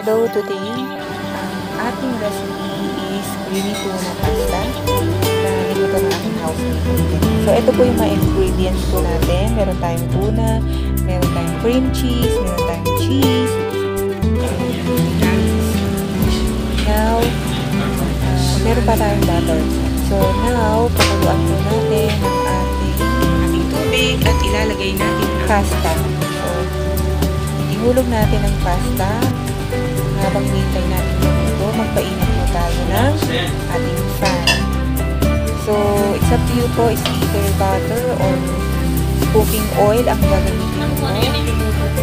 Hello, today ang ating recipe is creamy tuna pasta na niluto ng aking housemate. So, ito po yung mga ingredients po natin. Meron tayong tuna, meron tayong cream cheese, meron tayong cheese. Now, meron pa tayong butter. So, now, pakuluan po natin ang ating tubig at ilalagay natin ang pasta. So, ihulog natin ang pasta. Habang hintay natin ito, magpainit po tayo ng ating fan. So, it's up to you po, is either butter or cooking oil ang gagamitin mo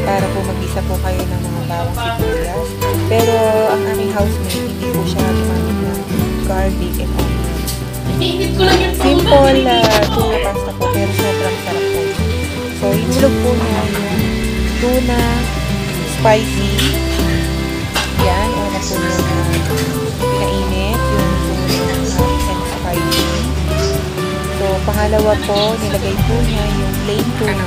para po mag-isa po kayo ng mga bawang sibuyas. Pero, ang aming housemate, hindi po siya gumamit ng garlic and onion. Simple tuna pasta po, pero sobrang sarap po. So, ihulog po niya yung tuna, spicy. Yan, una po yung pinainit, yung tuna and spicy. So, pangalawa po, nilagay po niya yung plain tuna.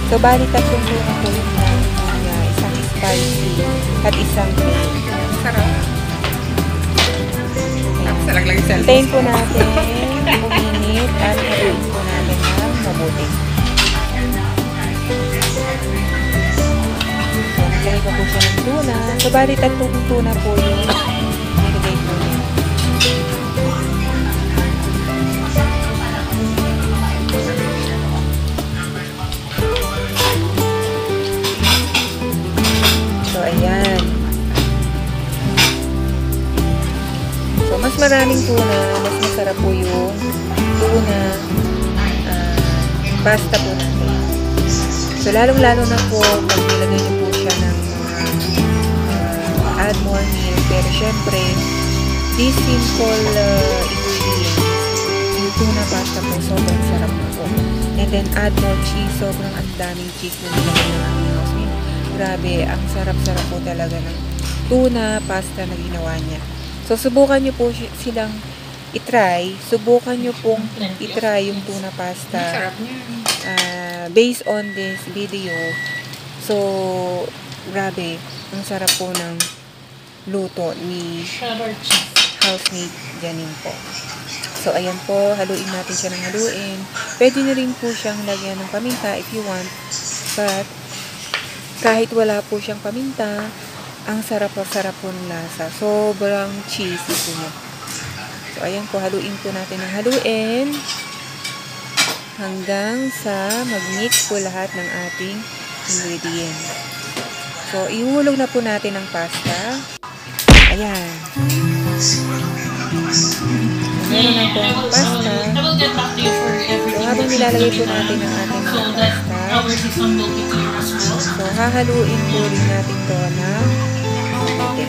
So, bali tatlong tuna po yung niya, isang spicy at isang plain. Sarap. Hintayin po natin, uminit at haluin po natin ng mabuti. Nilagay ko po siya ng tuna. So, bali tatlong tuna po yung nilagay po niya. So, ayan. So, mas maraming tuna, mas masarap po yung tuna pasta po natin. So, lalong-lalo na po, pag nilagay niyo po siya ng add more meal. Pero, syempre, this simple ingredients, yung tuna pasta po, sobrang sarap po. And then, add more cheese. Sobrang ang daming cheese na nilagay ng aming housemate. Grabe, ang sarap-sarap po talaga ng tuna pasta na ginawa niya. So, subukan niyo po silang itry. Subukan niyo pong itry yung tuna pasta. Sarap niya. Based on this video. So, grabe, ang sarap po ng luto ni housemate Janine po. So, ayan po, haluin natin siya ng haluin. Pwede nyo rin po siyang lagyan ng paminta if you want. But, kahit wala po siyang paminta, ang sarap-sarap po ng lasa. Sobrang cheesy po niya. So, ayan po, haluin po natin ng haluin hanggang sa mag-mix po lahat ng ating ingredients. So, ihulog na po natin ang pasta. Ayan. Meron na po ang pasta. So, habang nilalagay po natin ang ating pasta, so, hahaluin po rin natin ito na mabuti.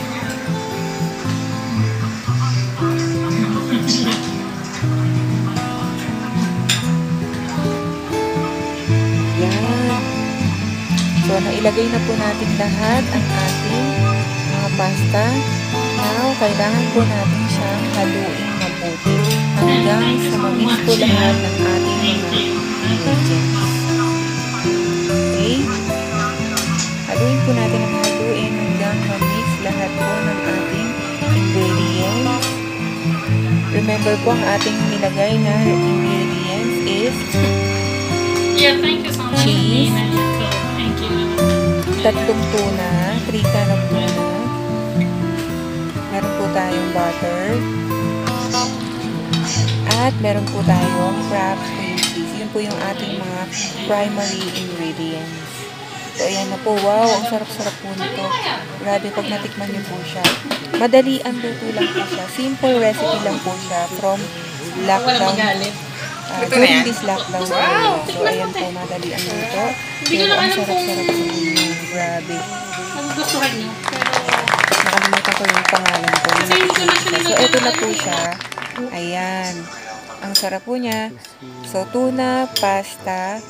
So, nailagay na po natin lahat ang ating mga pasta. Now, kailangan po natin siyang haluin mabuti hanggang sa mamix po lahat ng ating mga ingredients. Okay? Haluin po natin ang haluin hanggang mamix lahat po ng ating ingredients. Remember po, ang ating nilagay na ingredients is cheese, tatlong tuna, 3 can of tuna. Meron po tayong butter. At meron po tayong Kraft cream cheese. Yun po yung ating mga primary ingredients. So, ayan na po. Wow, ang sarap-sarap po nito. Grabe, pag natikman niyo po siya. Madali ang luto lang po siya. Simple recipe lang po siya from lockdown. During this lockdown. So, ayan po, madali ang luto. Pero ang sarap-sarap po niya. Grabe. Nagugustuhan niyo. Nakalimutan ko yung pangalan ko. So, ito na po siya. Ayan. Ang sarap po niya. So, tuna, pasta,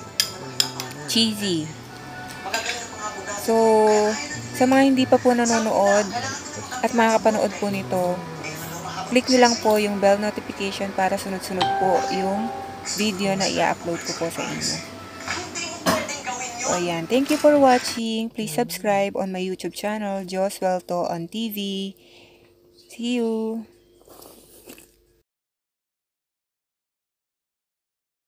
cheesy. So, sa mga hindi pa po nanonood at makakapanood po nito, click nyo lang po yung bell notification para sunod-sunod po yung video na i-upload ko po sa inyo. So, ayan. Thank you for watching. Please subscribe on my YouTube channel, Joswelto on TV. See you!